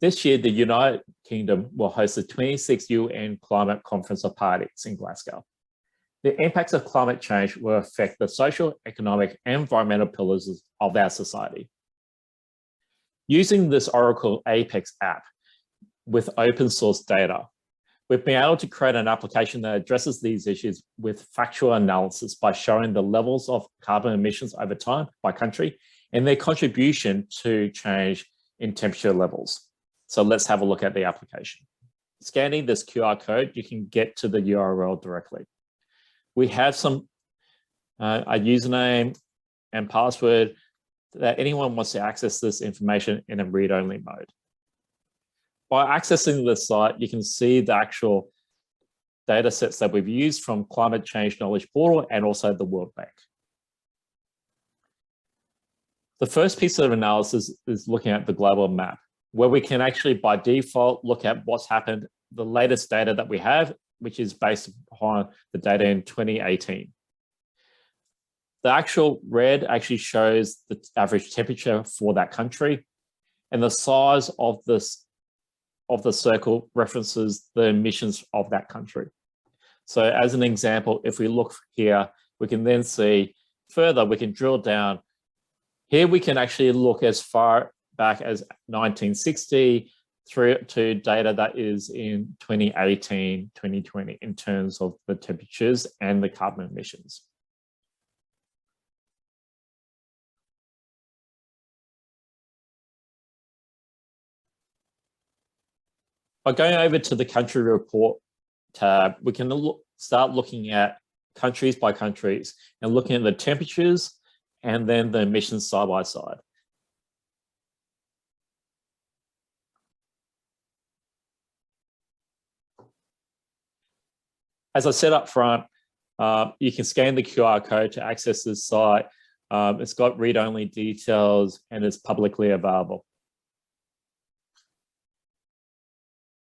This year, the United Kingdom will host the 26th UN Climate Conference of Parties in Glasgow. The impacts of climate change will affect the social, economic, and environmental pillars of our society. Using this Oracle Apex app with open source data, we've been able to create an application that addresses these issues with factual analysis by showing the levels of carbon emissions over time by country and their contribution to change in temperature levels. So let's have a look at the application. Scanning this QR code, you can get to the URL directly. We have a username and password that anyone wants to access this information in a read-only mode. By accessing the site, you can see the actual data sets that we've used from Climate Change Knowledge Portal and also the World Bank. The first piece of analysis is looking at the global map, where we can actually by default look at what's happened, the latest data that we have, which is based upon the data in 2018. The actual red actually shows the average temperature for that country, and the size of the circle references the emissions of that country. So as an example, if we look here, we can then see further, we can drill down. Here we can actually look as far back as 1960 through to data that is in 2018, 2020 in terms of the temperatures and the carbon emissions. By going over to the country report tab, we can start looking at countries by countries and looking at the temperatures and then the emissions side by side. As I said up front, you can scan the QR code to access this site. It's got read-only details and it's publicly available.